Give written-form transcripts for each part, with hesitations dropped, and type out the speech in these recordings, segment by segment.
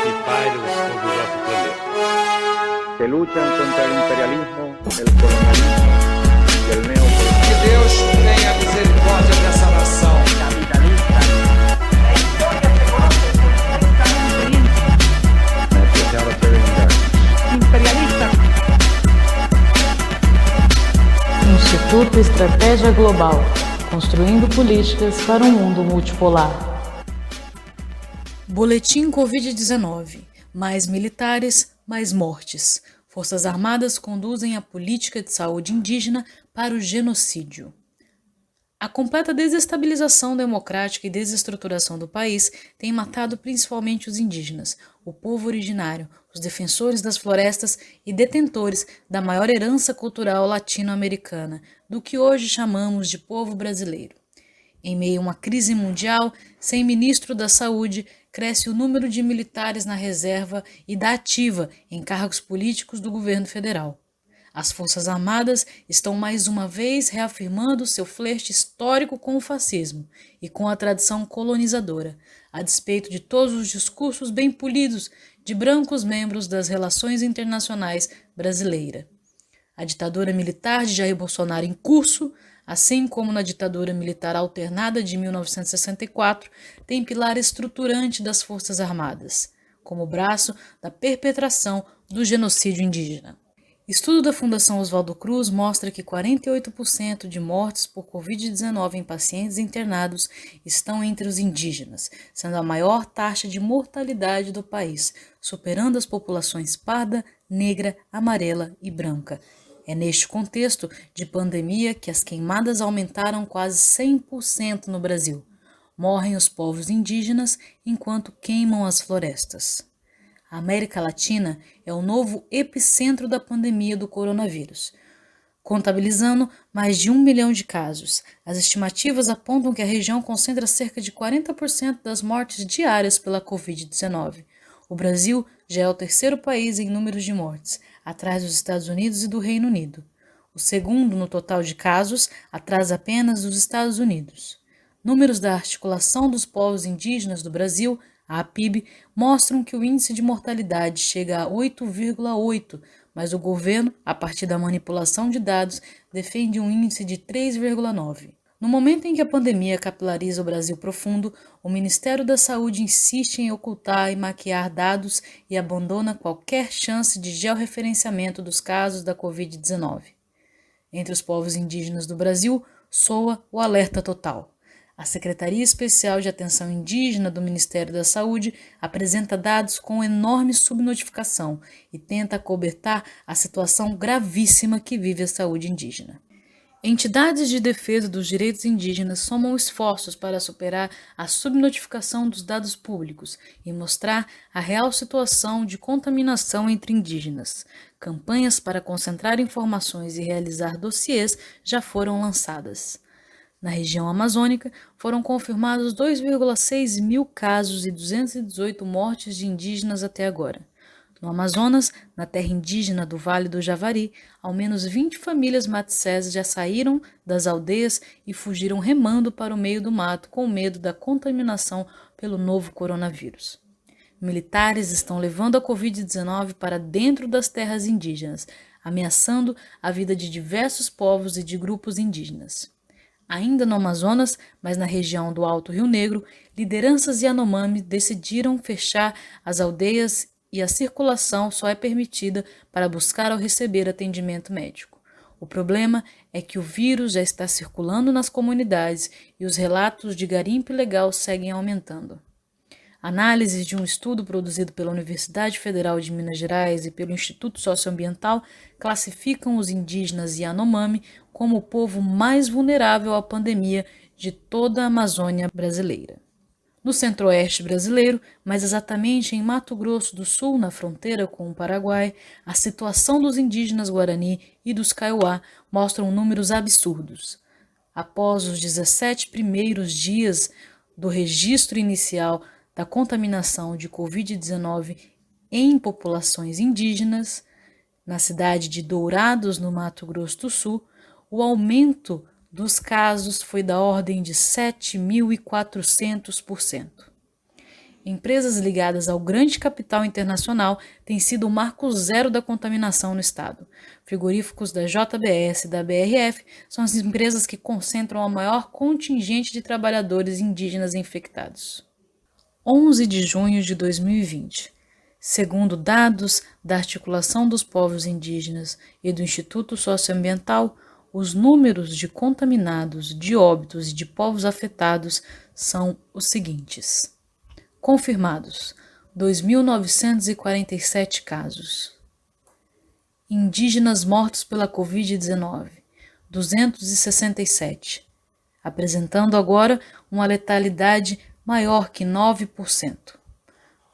y pirates sobre nuestro planeta. Que luchan contra el imperialismo, el colonialismo y el neocolonialismo. Que Deus tenha misericórdia dessa nação. Instituto Estratégia Global, construindo políticas para um mundo multipolar. Boletim Covid-19. Mais militares, mais mortes. Forças Armadas conduzem a política de saúde indígena para o genocídio. A completa desestabilização democrática e desestruturação do país tem matado principalmente os indígenas, o povo originário, os defensores das florestas e detentores da maior herança cultural latino-americana, do que hoje chamamos de povo brasileiro. Em meio a uma crise mundial, sem ministro da Saúde, cresce o número de militares na reserva e da ativa em cargos políticos do governo federal. As Forças Armadas estão mais uma vez reafirmando seu flerte histórico com o fascismo e com a tradição colonizadora, a despeito de todos os discursos bem polidos de brancos membros das relações internacionais brasileiras. A ditadura militar de Jair Bolsonaro em curso, assim como na ditadura militar alternada de 1964, tem pilar estruturante das Forças Armadas, como braço da perpetração do genocídio indígena. Estudo da Fundação Oswaldo Cruz mostra que 48% de mortes por Covid-19 em pacientes internados estão entre os indígenas, sendo a maior taxa de mortalidade do país, superando as populações parda, negra, amarela e branca. É neste contexto de pandemia que as queimadas aumentaram quase 100% no Brasil. Morrem os povos indígenas enquanto queimam as florestas. A América Latina é o novo epicentro da pandemia do coronavírus, contabilizando mais de 1 milhão de casos. As estimativas apontam que a região concentra cerca de 40% das mortes diárias pela Covid-19. O Brasil já é o terceiro país em números de mortes, atrás dos Estados Unidos e do Reino Unido. O segundo no total de casos, atrás apenas dos Estados Unidos. Números da Articulação dos Povos Indígenas do Brasil, a APIB, mostram que o índice de mortalidade chega a 8,8, mas o governo, a partir da manipulação de dados, defende um índice de 3,9. No momento em que a pandemia capilariza o Brasil profundo, o Ministério da Saúde insiste em ocultar e maquiar dados e abandona qualquer chance de georreferenciamento dos casos da Covid-19. Entre os povos indígenas do Brasil, soa o alerta total. A Secretaria Especial de Atenção Indígena do Ministério da Saúde apresenta dados com enorme subnotificação e tenta acobertar a situação gravíssima que vive a saúde indígena. Entidades de defesa dos direitos indígenas somam esforços para superar a subnotificação dos dados públicos e mostrar a real situação de contaminação entre indígenas. Campanhas para concentrar informações e realizar dossiês já foram lançadas. Na região amazônica, foram confirmados 2,6 mil casos e 218 mortes de indígenas até agora. No Amazonas, na terra indígena do Vale do Javari, ao menos 20 famílias matissés já saíram das aldeias e fugiram remando para o meio do mato com medo da contaminação pelo novo coronavírus. Militares estão levando a Covid-19 para dentro das terras indígenas, ameaçando a vida de diversos povos e de grupos indígenas. Ainda no Amazonas, mas na região do Alto Rio Negro, lideranças Yanomami decidiram fechar as aldeias e a circulação só é permitida para buscar ou receber atendimento médico. O problema é que o vírus já está circulando nas comunidades e os relatos de garimpo ilegal seguem aumentando. Análises de um estudo produzido pela Universidade Federal de Minas Gerais e pelo Instituto Socioambiental classificam os indígenas Yanomami como o povo mais vulnerável à pandemia de toda a Amazônia brasileira. No centro-oeste brasileiro, mais exatamente em Mato Grosso do Sul, na fronteira com o Paraguai, a situação dos indígenas Guarani e dos Kaiowá mostram números absurdos. Após os 17 primeiros dias do registro inicial da contaminação de Covid-19 em populações indígenas, na cidade de Dourados, no Mato Grosso do Sul, o aumento dos casos foi da ordem de 7.400%. empresas ligadas ao grande capital internacional têm sido o marco zero da contaminação no estado. Frigoríficos da JBS e da BRF são as empresas que concentram a maior contingente de trabalhadores indígenas infectados. 11 de junho de 2020. Segundo dados da Articulação dos Povos Indígenas e do Instituto Socioambiental, os números de contaminados, de óbitos e de povos afetados são os seguintes. Confirmados, 2.947 casos. Indígenas mortos pela Covid-19, 267, apresentando agora uma letalidade maior que 9%.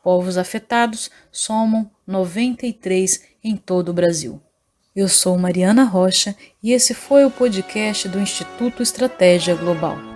Povos afetados somam 93 em todo o Brasil. Eu sou Mariana Rocha e esse foi o podcast do Instituto Estratégia Global.